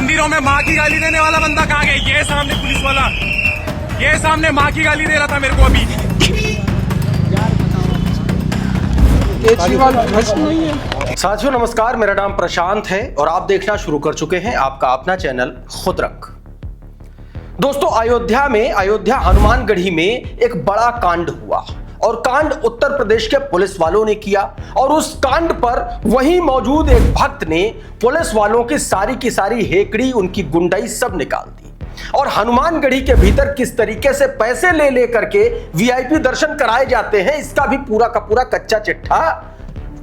मंदिरों में माँ की गाली देने वाला बंदा कहाँ गया? ये सामने पुलिस वाला, ये सामने माँ की गाली दे रहा था मेरे को अभी। साथियों नमस्कार, मेरा नाम प्रशांत है और आप देखना शुरू कर चुके हैं आपका अपना चैनल खुदरक। दोस्तों, अयोध्या हनुमानगढ़ी में एक बड़ा कांड हुआ और कांड उत्तर प्रदेश के पुलिस वालों ने किया और उस कांड पर वहीं मौजूद एक भक्त ने पुलिस वालों की सारी हेकड़ी, उनकी गुंडाई सब निकाल दी और हनुमानगढ़ी के भीतर किस तरीके से पैसे ले करके वीआईपी दर्शन कराए जाते हैं, इसका भी पूरा का पूरा कच्चा चिट्ठा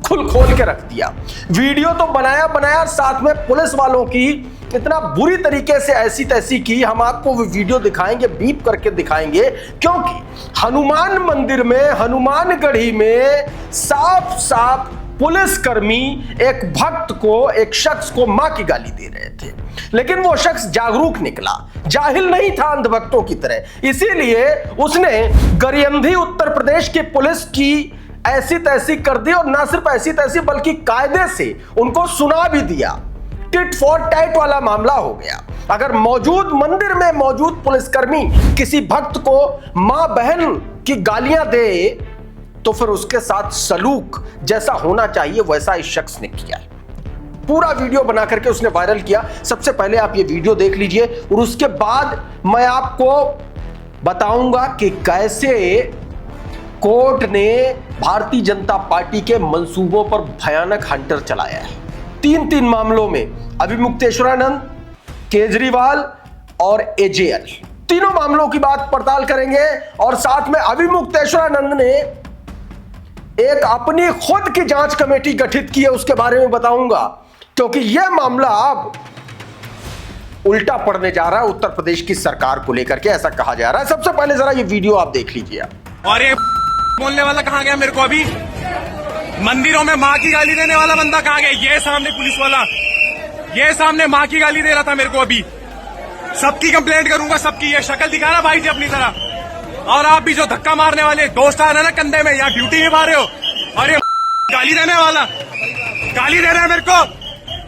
खोल के रख दिया। वीडियो तो बनाया, साथ में पुलिस वालों की इतना बुरी तरीके से ऐसी तैसी की। हम आपको वो वीडियो दिखाएंगे, बीप करके दिखाएंगे, क्योंकि हनुमान मंदिर में, हनुमानगढ़ी में साफ पुलिसकर्मी एक भक्त को, एक शख्स को मां की गाली दे रहे थे, लेकिन वो शख्स जागरूक निकला, जाहिल नहीं था अंधभक्तों की तरह। इसीलिए उसने गरियंधी उत्तर प्रदेश की पुलिस की ऐसी तैसी कर दी और ना सिर्फ ऐसी तैसी बल्कि कायदे से उनको सुना भी दिया। टिट फॉर टैट वाला मामला हो गया। अगर मौजूद मंदिर में मौजूद पुलिसकर्मी किसी भक्त को मां बहन की गालियां दे तो फिर उसके साथ सलूक जैसा होना चाहिए वैसा इस शख्स ने किया। पूरा वीडियो बना करके उसने वायरल किया। सबसे पहले आप ये वीडियो देख लीजिए और उसके बाद मैं आपको बताऊंगा कि कैसे कोर्ट ने भारतीय जनता पार्टी के मंसूबों पर भयानक हंटर चलाया है। तीन मामलों में अभिमुक्तेश्वरानंद, केजरीवाल और एजेएल, तीनों मामलों की बात पड़ताल करेंगे और साथ में अभिमुक्तेश्वरानंद ने एक अपनी खुद की जांच कमेटी गठित की है, उसके बारे में बताऊंगा, क्योंकि यह मामला अब उल्टा पड़ने जा रहा है उत्तर प्रदेश की सरकार को लेकर के, ऐसा कहा जा रहा है। सबसे पहले जरा ये वीडियो आप देख लीजिए। और ये बोलने वाला कहाँ गया मेरे को अभी? मंदिरों में माँ की गाली देने वाला बंदा कहाँ गया? ये सामने पुलिस वाला, ये सामने माँ की गाली दे रहा था मेरे को अभी। सबकी कंप्लेंट करूंगा, सबकी। ये शक्ल दिखाना भाई जी अपनी तरह। और आप भी जो धक्का मारने वाले दोस्त आ रहे ना कंधे में, यहाँ ड्यूटी निभा रहे हो और ये गाली देने वाला गाली दे रहा है मेरे को।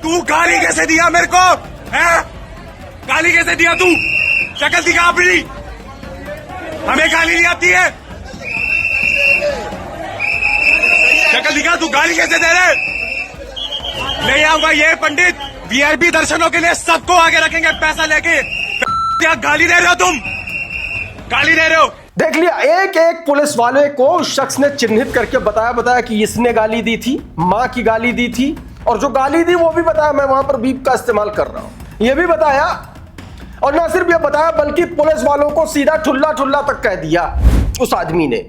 तू गाली कैसे दिया मेरे को? है गाली कैसे दिया तू? शक्ल दिखा अपनी। हमें गाली नहीं आती है, शक्ल दिखा। तू गाली कैसे दे रहे? नहीं आऊंगा। ये पंडित वीआईपी दर्शनों के लिए सबको आगे रखेंगे पैसा लेके। क्या गाली दे रहे हो तुम? गाली दे रहे हो। देख लिया, एक पुलिस वाले को उस शख्स ने चिन्हित करके बताया कि इसने गाली दी थी, मां की गाली दी थी, और जो गाली दी वो भी बताया मैं वहां पर बीप का इस्तेमाल कर रहा हूं, ये भी बताया। और ना सिर्फ ये बताया बल्कि पुलिस वालों को सीधा ठुल्ला तक कह दिया। उस आदमी ने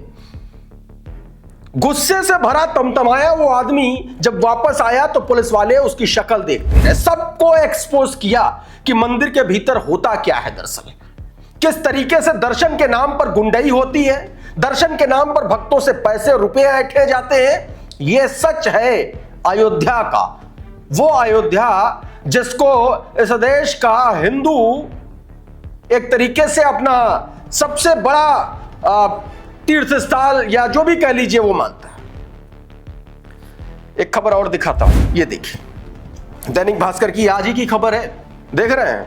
गुस्से से भरा तमतमाया वो आदमी जब वापस आया तो पुलिस वाले उसकी शक्ल देखते रहे। सबको एक्सपोज किया कि मंदिर के भीतर होता क्या है, दरअसल किस तरीके से दर्शन के नाम पर गुंडाई होती है, दर्शन के नाम पर भक्तों से पैसे रुपए ऐंठे जाते हैं। यह सच है अयोध्या का, वो अयोध्या जिसको इस देश का हिंदू एक तरीके से अपना सबसे बड़ा तीर्थ स्थल या जो भी कह लीजिए वो मानता है। एक खबर और दिखाता हूं, ये देखिए, दैनिक भास्कर की आज ही की खबर है। देख रहे हैं,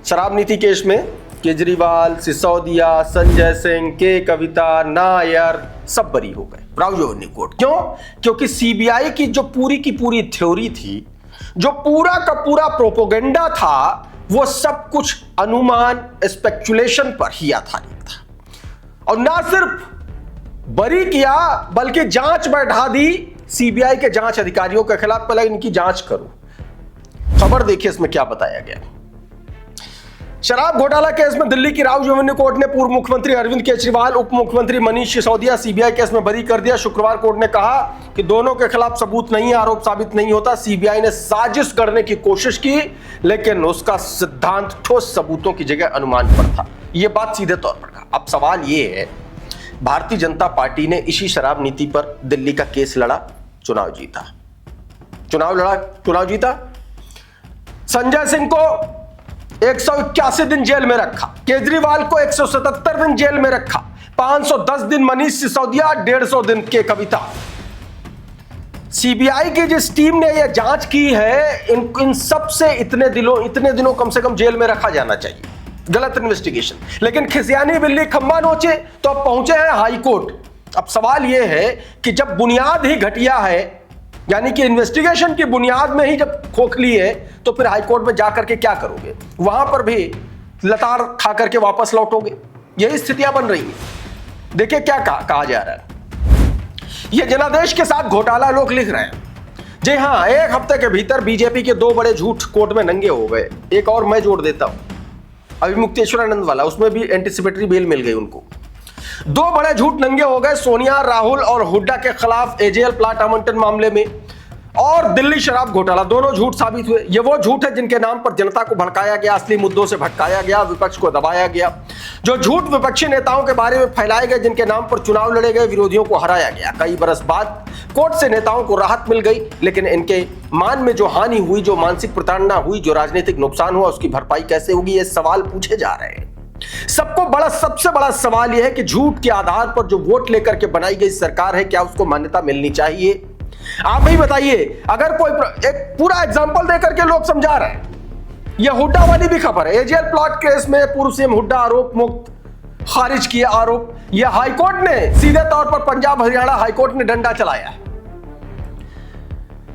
शराब नीति केस में केजरीवाल, सिसोदिया, संजय सिंह, के कविता, नायर सब बरी हो गए राउजोनी कोर्ट। क्यों? क्योंकि सीबीआई की जो पूरी की पूरी थ्योरी थी, जो पूरा का पूरा प्रोपोगेंडा था, वो सब कुछ अनुमान, स्पेकुलेशन पर ही आधारित था। और ना सिर्फ बरी किया बल्कि जांच बैठा दी सीबीआई के जांच अधिकारियों के खिलाफ। पहले इनकी जांच करो। खबर देखिए इसमें क्या बताया गया। शराब घोटाला केस में दिल्ली की राउज एवेन्यू कोर्ट ने पूर्व मुख्यमंत्री अरविंद केजरीवाल, उप मुख्यमंत्री मनीष सिसोदिया सीबीआई केस में बरी कर दिया। शुक्रवार कोर्ट ने कहा कि दोनों के खिलाफ सबूत नहीं है, आरोप साबित नहीं होता। सीबीआई ने साजिश करने की कोशिश की, लेकिन उसका सिद्धांत ठोस सबूतों की जगह अनुमान पर था। यह बात सीधे तौर पर कहा। अब सवाल यह है, भारतीय जनता पार्टी ने इसी शराब नीति पर दिल्ली का केस लड़ा, चुनाव जीता। संजय सिंह को 181 दिन जेल में रखा, केजरीवाल को 177 दिन जेल में रखा, 510 दिन मनीष सिसोदिया, 150 दिन के कविता। सीबीआई की जिस टीम ने यह जांच की है, इन सब से इतने दिनों कम से कम जेल में रखा जाना चाहिए, गलत इन्वेस्टिगेशन। लेकिन खिसियानी बिल्ली खंबा नोचे तो अब पहुंचे हैं हाई कोर्ट। अब सवाल यह है कि जब बुनियाद ही घटिया है, यानी कि इन्वेस्टिगेशन की बुनियाद में ही जब खोखली है, तो फिर हाई कोर्ट में जाकर के क्या करोगे? वहां पर भी लताड़ खा करके वापस लौटोगे। यही स्थितियां बन रही है। देखिए क्या कहा जा रहा है। ये जनादेश के साथ घोटाला लोग लिख रहे हैं। जी हां, एक हफ्ते के भीतर बीजेपी के 2 बड़े झूठ कोर्ट में नंगे हो गए। एक और मैं जोड़ देता हूं, अभिमुक्तेश्वरानंद वाला, उसमें भी एंटीसिपेटरी बेल मिल गई उनको। 2 बड़े झूठ नंगे हो गए सोनिया, राहुल और हुड्डा के खिलाफ एजेएल प्लाट आवंटन मामले में और दिल्ली शराब घोटाला। दोनों झूठ साबित हुए। ये वो झूठ है जिनके नाम पर जनता को भड़काया गया, असली मुद्दों से भटकाया गया, विपक्ष को दबाया गया। जो झूठ विपक्षी नेताओं के बारे में फैलाए गए, जिनके नाम पर चुनाव लड़े गए, विरोधियों को हराया गया। कई बरस बाद कोर्ट से नेताओं को राहत मिल गई, लेकिन इनके मान में जो हानि हुई, जो मानसिक प्रताड़ना हुई, जो राजनीतिक नुकसान हुआ, उसकी भरपाई कैसे होगी, ये सवाल पूछे जा रहे हैं। सबसे बड़ा सवाल यह है कि झूठ के आधार पर जो वोट लेकर के बनाई गई सरकार है, क्या उसको मान्यता मिलनी चाहिए? आप ही बताइए। अगर कोई एक पूरा एग्जांपल देकर के लोग समझा रहे हैं। यह हुड्डा वाली भी खबर है। एजेएल प्लॉट केस में पूर्व सीएम हुड्डा आरोप मुक्त, खारिज किया आरोप। यह हाईकोर्ट ने सीधे तौर पर पंजाब हरियाणा हाईकोर्ट ने डंडा चलाया है।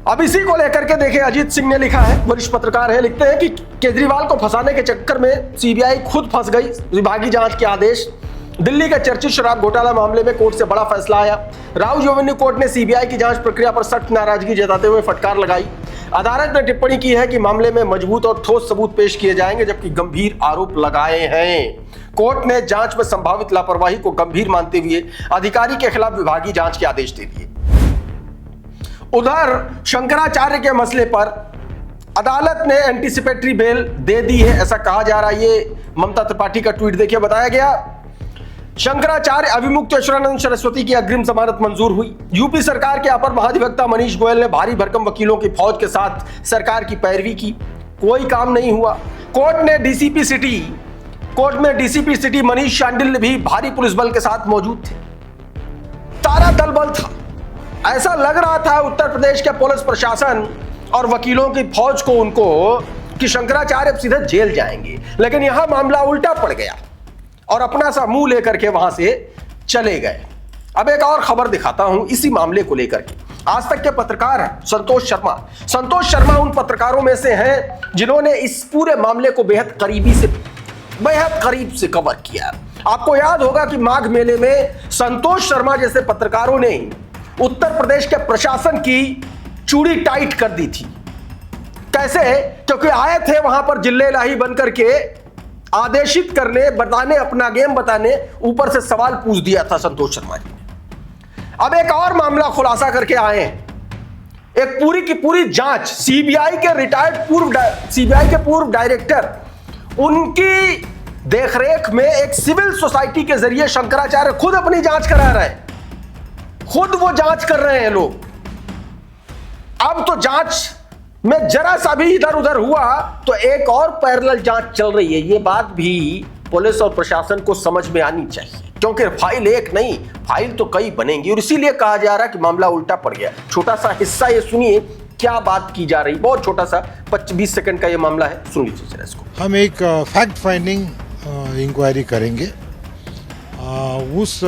अब इसी को लेकर के देखिए, अजीत सिंह ने लिखा है, वरिष्ठ पत्रकार है, लिखते हैं कि केजरीवाल को फंसाने के चक्कर में सीबीआई खुद फंस गई। विभागीय जांच के आदेश। दिल्ली के चर्चित शराब घोटाला मामले में कोर्ट से बड़ा फैसला आया। राउ रेवेन्यू कोर्ट ने सीबीआई की जांच प्रक्रिया पर सख्त नाराजगी जताते हुए फटकार लगाई। अदालत ने टिप्पणी की है कि मामले में मजबूत और ठोस सबूत पेश किए जाएंगे, जबकि गंभीर आरोप लगाए हैं। कोर्ट ने जांच में संभावित लापरवाही को गंभीर मानते हुए अधिकारी के खिलाफ विभागीय जांच के आदेश दे दिए। उधर शंकराचार्य के मसले पर अदालत ने एंटीसिपेटरी बेल दे दी है, ऐसा कहा जा रहा है। ये ममता त्रिपाठी का ट्वीट देखिए, बताया गया शंकराचार्य अभिमुक्तेश्वरानंद सरस्वती की अग्रिम जमानत मंजूर हुई। यूपी सरकार के अपर महाधिवक्ता मनीष गोयल ने भारी भरकम वकीलों की फौज के साथ सरकार की पैरवी की, कोई काम नहीं हुआ। कोर्ट में डीसीपी सिटी मनीष शांडिल भी भारी पुलिस बल के साथ मौजूद थे। तारा दल बल था। ऐसा लग रहा था उत्तर प्रदेश के पुलिस प्रशासन और वकीलों की फौज को उनको कि शंकराचार्य सीधे जेल जाएंगे, लेकिन यहां मामला उल्टा पड़ गया और अपना सा मुंह लेकर के वहां से चले गए। अब एक और खबर दिखाता हूं इसी मामले को लेकर के। आज तक के पत्रकार संतोष शर्मा उन पत्रकारों में से हैं जिन्होंने इस पूरे मामले को बेहद करीब से कवर किया। आपको याद होगा कि माघ मेले में संतोष शर्मा जैसे पत्रकारों ने उत्तर प्रदेश के प्रशासन की चूड़ी टाइट कर दी थी। कैसे? क्योंकि आए थे वहां पर जिले लाही बनकर के आदेशित करने, बताने, अपना गेम बताने, ऊपर से सवाल पूछ दिया था संतोष शर्मा जी ने। अब एक और मामला खुलासा करके आए हैं। एक पूरी की पूरी जांच सीबीआई के पूर्व डायरेक्टर, उनकी देखरेख में एक सिविल सोसाइटी के जरिए शंकराचार्य खुद अपनी जांच करा रहे हैं। खुद वो जांच कर रहे हैं लोग। अब तो जांच में जरा सा भी इधर उधर हुआ तो एक और पैरेलल जांच चल रही है। ये बात भी पुलिस और प्रशासन को समझ में आनी चाहिए, क्योंकि फाइल एक नहीं, फाइल तो कई बनेंगी। और इसीलिए कहा जा रहा है कि मामला उल्टा पड़ गया। छोटा सा हिस्सा ये सुनिए क्या बात की जा रही, बहुत छोटा सा 25-20 सेकंड का ये मामला है, सुन लीजिए जरा इसको। हम एक फैक्ट फाइंडिंग इंक्वायरी करेंगे। उस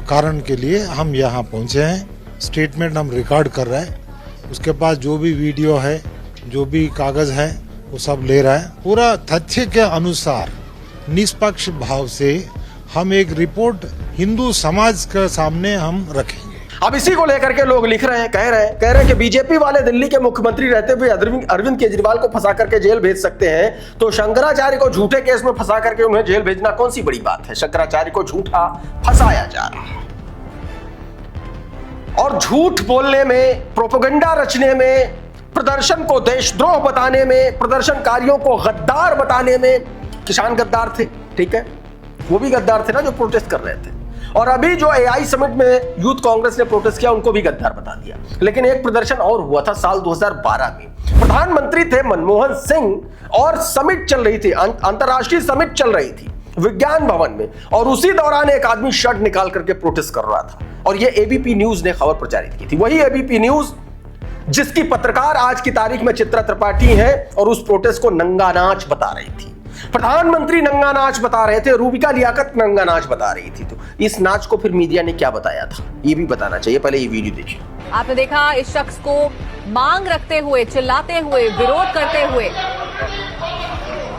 कारण के लिए हम यहाँ पहुँचे हैं। स्टेटमेंट हम रिकॉर्ड कर रहे हैं। उसके पास जो भी वीडियो है, जो भी कागज है, वो सब ले रहा है। पूरा तथ्य के अनुसार निष्पक्ष भाव से हम एक रिपोर्ट हिंदू समाज के सामने हम रखेंगे। अब इसी को लेकर के लोग लिख रहे हैं, कह रहे हैं कि बीजेपी वाले दिल्ली के मुख्यमंत्री रहते हुए अरविंद केजरीवाल को फंसा करके जेल भेज सकते हैं, तो शंकराचार्य को झूठे केस में फंसा करके उन्हें जेल भेजना कौन सी बड़ी बात है? शंकराचार्य को झूठा फंसाया जा रहा है और झूठ बोलने में, प्रोपेगेंडा रचने में, प्रदर्शन को देशद्रोह बताने में, प्रदर्शनकारियों को गद्दार बताने में। किसान गद्दार थे, ठीक है, वो भी गद्दार थे ना जो प्रोटेस्ट कर रहे थे। और अभी जो एआई समिट में यूथ कांग्रेस ने प्रोटेस्ट किया, उनको भी गद्दार बता दिया। लेकिन एक प्रदर्शन और हुआ था साल 2012 में। प्रधानमंत्री थे मनमोहन सिंह और समिट चल रही थी, अंतरराष्ट्रीय समिट चल रही थी। विज्ञान भवन में, और उसी दौरान एक आदमी शर्ट निकाल करके प्रोटेस्ट कर रहा था और यह एबीपी न्यूज ने खबर प्रचारित की थी। वही एबीपी न्यूज जिसकी पत्रकार आज की तारीख में चित्रा त्रिपाठी है और उस प्रोटेस्ट को नंगा नाच बता रही थी। प्रधानमंत्री नंगा नाच बता रहे थे, रूबिका लियाकत नंगा नाच बता रही थी। तो इस नाच को फिर मीडिया ने क्या बताया था, ये भी बताना चाहिए। पहले ये वीडियो देखिए। आपने देखा इस शख्स को मांग रखते हुए, चिल्लाते हुए, विरोध करते हुए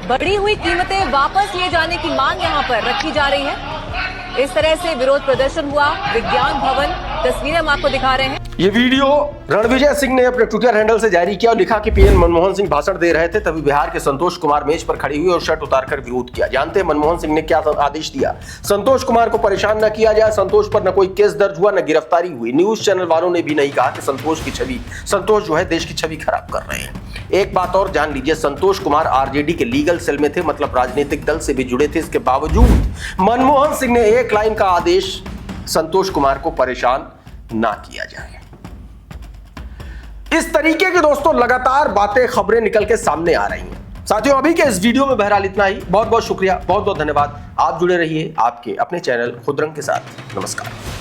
बढ़ी हुई कीमतें वापस लिए जाने की मांग यहां पर रखी जा रही है। इस तरह से विरोध प्रदर्शन हुआ विज्ञान भवन, तस्वीरें हम आपको दिखा रहे हैं। ये वीडियो रणविजय सिंह ने अपने ट्विटर हैंडल से जारी किया और लिखा कि पीएम मनमोहन सिंह भाषण दे रहे थे, तभी बिहार के संतोष कुमार मेज पर खड़ी हुई और शर्ट उतारकर विरोध किया। जानते हैं मनमोहन सिंह ने क्या आदेश दिया? संतोष कुमार को परेशान न किया जाए। संतोष पर न कोई केस दर्ज हुआ, न गिरफ्तारी हुई। न्यूज चैनल वालों ने भी नहीं कहा कि संतोष जो है देश की छवि खराब कर रहे हैं। एक बात और जान लीजिए, संतोष कुमार आरजेडी के लीगल सेल में थे, मतलब राजनीतिक दल से भी जुड़े थे। इसके बावजूद मनमोहन सिंह ने एक लाइन का आदेश संतोष कुमार को परेशान ना किया जाए। इस तरीके की दोस्तों लगातार बातें, खबरें निकल के सामने आ रही हैं। साथियों, अभी के इस वीडियो में बहरहाल इतना ही। बहुत बहुत शुक्रिया, बहुत बहुत धन्यवाद। आप जुड़े रहिए आपके अपने चैनल खुदरंग के साथ। नमस्कार।